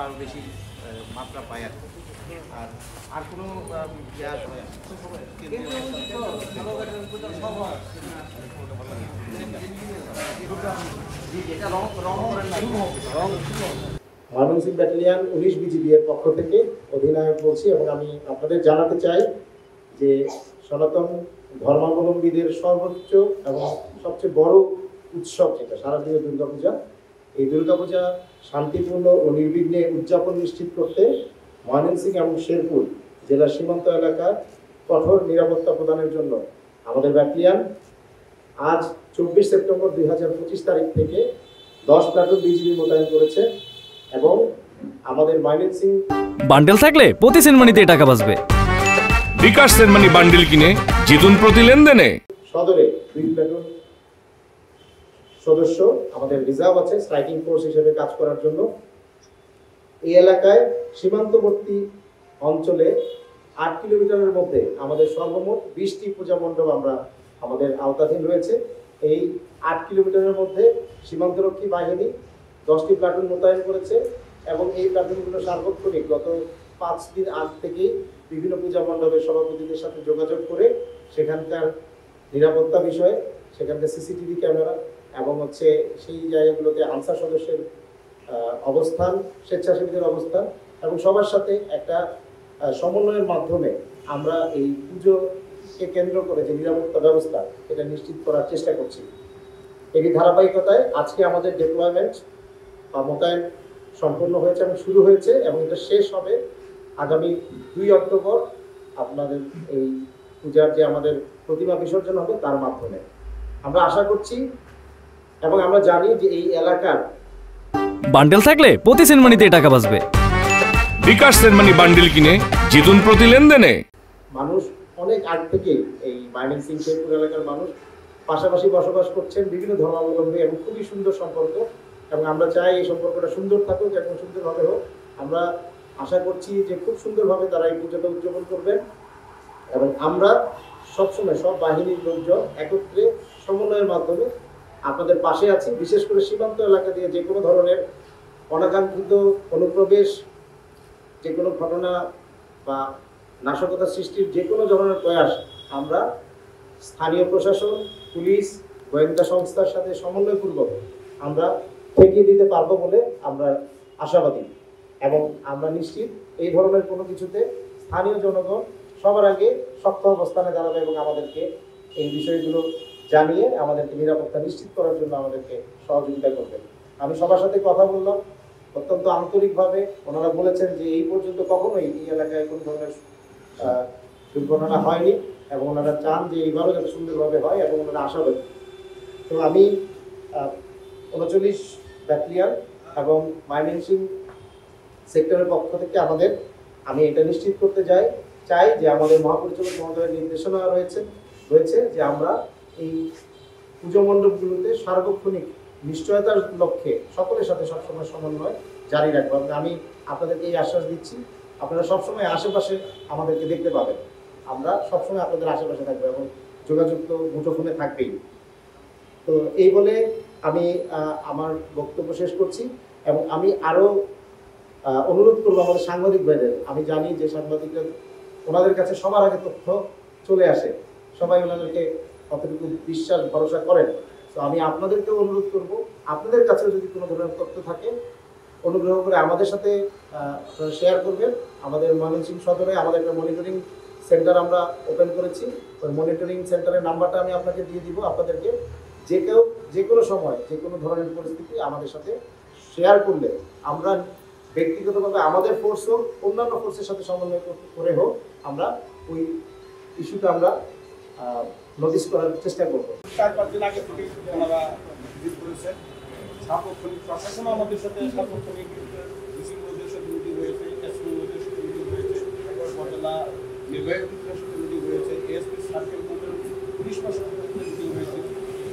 আরো বেশি মাত্রা পায় আর আর কোনো ময়মনসিংহ ব্যাটালিয়ন 19 বিজিবি এর পক্ষ থেকে অধিনায়ক বলছি এবং আমি আপনাদের জানাতে চাই যে সনাতন ধর্মাবলম্বীদের সর্বোচ্চ এবং সবচেয়ে বড় উৎসব যেটা শারদীয় দুর্গাপূজা, এই দুর্গাপূজা শান্তিপূর্ণ ও নির্বিঘ্নে উদযাপন নিশ্চিত করতে ময়মনসিংহ এবং শেরপুর জেলার সীমান্ত এলাকার কঠোর নিরাপত্তা প্রদানের জন্য আমাদের ব্যাটালিয়ন আজ 24 সেপ্টেম্বর 2025 তারিখ থেকে 10 প্লাটুন বিজিবি মোতায়েন করেছে এবং আমাদের ময়মনসিংহ বান্ডেল থাকলে প্রতি সেনমানিতে টাকা বাঁচবে। বিকাশ সেনমানি বান্ডেল কিনে জিতুন প্রতি লেনদেনে। সদরে 2 প্লাটুন সদস্য আমাদের রিজার্ভ আছে স্ট্রাইকিং ফোর্স হিসেবে কাজ করার জন্য। এই এলাকায় সীমান্তবর্তী অঞ্চলে 8 কিলোমিটারের মধ্যে আমাদের সর্বমোট 20টি পূজা মণ্ডপ আমরা আমাদের আওতাধীন রয়েছে। এই 8 কিলোমিটারের মধ্যে সীমান্তরক্ষী বাহিনী 10টি প্লাটুন মোতায়েন করেছে এবং এই প্লাটুনগুলো সার্বক্ষণিক গত 5 দিন আগ থেকেই বিভিন্ন পূজা মণ্ডপের সভাপতিদের সাথে যোগাযোগ করে সেখানকার নিরাপত্তা বিষয়ে সেখানকার সিসিটিভি ক্যামেরা এবং সেই জায়গাগুলোতে আনসার সদস্যের অবস্থান, স্বেচ্ছাসেবীদের অবস্থান এবং সবার সাথে একটা সমন্বয়ের মাধ্যমে আমরা এই পুজোকে কেন্দ্র করে যে নিরাপত্তা ব্যবস্থা এটা নিশ্চিত করার চেষ্টা করছি। এই ধারাবাহিকতায় আজকে আমাদের ডিপ্লয়মেন্ট বা মোতায়েন সম্পন্ন হয়েছে এবং শুরু হয়েছে এবং এটা শেষ হবে আগামী 2 অক্টোবর আপনাদের এই পূজার যে আমাদের প্রতিমা বিসর্জন হবে তার মাধ্যমে। আমরা আশা করছি এবং আমরা জানি যে এই এলাকার বান্ডেল থাকলে প্রতি সেনমানিতে টাকা বাঁচবে। বিকাশ সেনমানি বান্ডেল কিনে জিতুন প্রতি লেনদেনে। মানুষ অনেক আগ থেকে এই ময়মনসিংহ শেরপুর এলাকার মানুষ পাশাপাশি বসবাস করছেন, বিভিন্ন ধর্মাবলম্বী এবং খুবই সুন্দর সম্পর্ক এবং আমরা চাই এই সম্পর্কটা সুন্দর থাকুক এবং সুন্দরভাবে হোক। আমরা আশা করছি যে খুব সুন্দরভাবে তারা এই পুজোটা উদযাপন করবেন এবং আমরা সবসময় সব বাহিনীর লোকজন একত্রে সমন্বয়ের মাধ্যমে আপনাদের পাশে আছি। বিশেষ করে সীমান্ত এলাকা দিয়ে যে কোনো ধরনের অনাকাঙ্ক্ষিত অনুপ্রবেশ, যে কোনো ঘটনা বা নাশকতা সৃষ্টির যে কোনো ধরনের প্রয়াস আমরা স্থানীয় প্রশাসন, পুলিশ, গোয়েন্দা সংস্থার সাথে সমন্বয়পূর্বক আমরা ঠেকিয়ে দিতে পারবো বলে আমরা আশাবাদী এবং আমরা নিশ্চিত এই ধরনের কোনো কিছুতে স্থানীয় জনগণ সবার আগে শক্ত অবস্থানে দাঁড়াবে এবং আমাদেরকে এই বিষয়গুলো জানিয়ে আমাদেরকে নিরাপত্তা নিশ্চিত করার জন্য আমাদেরকে সহযোগিতা করবে। আমি সবার সাথে কথা বললাম অত্যন্ত আন্তরিকভাবে। ওনারা বলেছেন যে এই পর্যন্ত কখনোই এই এলাকায় কোনো ধরনের দুর্ঘটনা হয়নি এবং ওনারা চান যে এইবারও যাতে সুন্দরভাবে হয় এবং ওনারা আশাবাদী। তো আমি 39 ব্যাটালিয়ন এবং ময়মনসিংহ সেক্টরের পক্ষ থেকে আমি এটা নিশ্চিত করতে চাই যে আমাদের মহাপরিচালক মহোদয়ের নির্দেশনা রয়েছে যে আমরা এই পুজো মণ্ডপগুলোতে সার্বক্ষণিক নিশ্চয়তার লক্ষ্যে সকলের সাথে সবসময় সমন্বয় জারি রাখবো। আমি আপনাদেরকে এই আশ্বাস দিচ্ছি, আপনারা সবসময় আশেপাশে আমাদেরকে দেখতে পাবেন। আমরা সবসময় আপনাদের আশেপাশে থাকবো এবং যোগাযোগ তো মুঠোফোনে থাকবেই। তো এই বলে আমি আমার বক্তব্য শেষ করছি এবং আমি আরও অনুরোধ করবো আমাদের সাংবাদিক ভাইদের। আমি জানি যে সাংবাদিকরা ওনাদের কাছে সবার আগে তথ্য চলে আসে, সবাই ওনাদেরকে কতটুকু বিশ্বাস ভরসা করেন। তো আমি আপনাদেরকেও অনুরোধ করব, আপনাদের কাছেও যদি কোনো ধরনের তথ্য থাকে অনুগ্রহ করে আমাদের সাথে শেয়ার করবেন। আমাদের ময়মনসিংহ সদরে আমাদের একটা মনিটরিং সেন্টার আমরা ওপেন করেছি। ওই মনিটরিং সেন্টারের নাম্বারটা আমি আপনাকে দিয়ে দিব। আপনাদেরকে যে কোনো সময় যে কোনো ধরনের পরিস্থিতি আমাদের সাথে শেয়ার করলে আমরা ব্যক্তিগতভাবে আমাদের ফোর্স হোক অন্যান্য ফোর্সের সাথে সমন্বয় করে হোক আমরা ওই ইস্যুটা আমরা নোটিস করার চেষ্টা করব। 4-5 দিন আগে থেকে ওনারা ভিজিট করেছেন। সার্বক্ষণিক প্রশাসন আমাদের সাথে সার্বক্ষণিক ডিসিগুলোদের সাথে মিটিং হয়েছে, এসপিওদের সাথে মিটিং হয়েছে, উপজেলা নির্বাহী অফিসারের সাথে মিটিং হয়েছে, এএসপি সার্কেল কোর্টের পুলিশ প্রশাসনের সাথে মিটিং হয়েছে।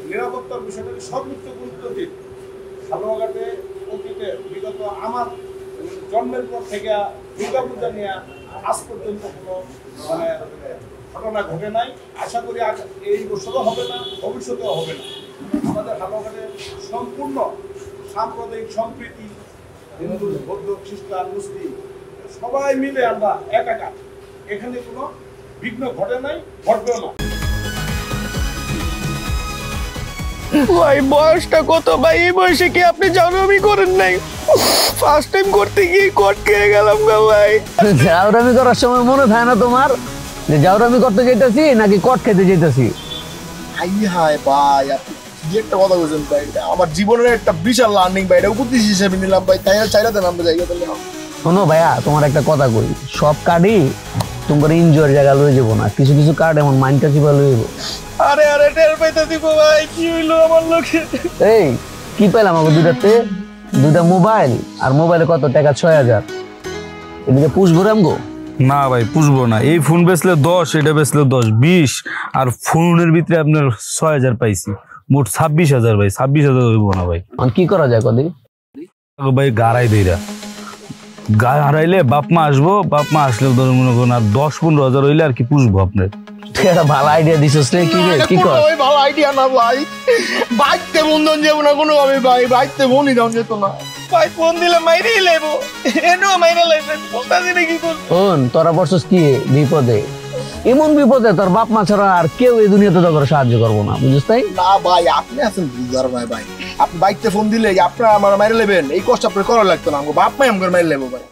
নিরাপত্তার বিষয়টাকে সর্বোচ্চ গুরুত্ব দিন। সালুয়াঘাটে অতীতে বিগত আমার জন্মের পর থেকে দুর্গাপূজা নিয়ে আজ পর্যন্ত কোনো ঘটনা ঘটে নাই। আশা করি এই বছরও হবে না, ভবিষ্যতেও হবে না। আমাদের হালুয়াঘাটে সম্পূর্ণ সাম্প্রদায়িক সম্প্রীতি, হিন্দু বৌদ্ধ খ্রিস্টান মুসলিম সবাই মিলে আমরা একাকার, এখানে কোনো বিঘ্ন ঘটে নাই, ঘটবেও না। ভাই বয়সটা কত ভাই? এই বয়সে কি আপনি জানামি করেন নাই? ফার্স্ট টাইম করতে গিয়ে কট খেয়ে গেলাম গা ভাই। জাউরামি করার সময় মনে থাকে না তোমার যে জাউরামি করতে যেতেছি নাকি কট খেতে যেতেছি? হাই ভাই, আপনি কি একটা কথা বলছেন ভাই, আমার জীবনের একটা বিশাল লার্নিং ভাই, এটা উপদেশ হিসেবে নিলাম ভাই, তাই চাইলে দেন আমরা জায়গা দিলে। শোনো ভাইয়া, তোমার একটা কথা কই, সব কার্ডই তোমার এনজয়ের জায়গা লয়ে যাবো না, কিছু কিছু কার্ড এমন মাইন্ডটা কিবা লয়ে যাবো। আরে আরে টের পাইতে দিব ভাই, কি হইলো আমার লোকে? এই কি পাইলাম আমাকে দুইটাতে? দুইটা মোবাইল, আর মোবাইলে কত টাকা? ৬,০০০। এদিকে পুষবো রামগো? না ভাই পুষবো না, এই ফোন বেচলে ১০, এটা বেচলে ১০, ২০, আর ফোনের ভিতরে আপনার ৬,০০০ পাইছি, মোট ২৬,০০০ ভাই। ২৬,০০০ হইব না ভাই। কি করা যায় কদি? ভাই গাড়াই দেইরা, গা হারাইলে বাপ মা আসবো, বাপ মা আসলে ধরুন মনে করুন আর ১০-১৫,০০০ হইলে আর কি পুষবো আপনার। একটা ভালো আইডিয়া দিছিস রে, কি রে কি কর? ভালো আইডিয়া না ভাই, বাইকতে বন্ধন যাবো না কোনো ভাবে ভাই, বাইকতে বন্ধই দাম যেত না ভাই, ফোন দিলে মাইরেই লেবো, এনেও মাইরে লাইছে, বলতাছি না কি করব। শোন, তোরা বসছিস কি বিপদে, এমন বিপদে তোর বাপ মা ছাড়া আর কেউ এই দুনিয়াতে তোর সাহায্য করবো না, বুঝিস তাই? না ভাই, আপনি আছেন বুঝার ভাই, ভাই আপনি বাইকতে ফোন দিলে আপনার আমার মাইরে লেবেন, এই কষ্ট আপনার করা লাগতো না, বাপ মাই আমার মাইরে লেবো ভাই।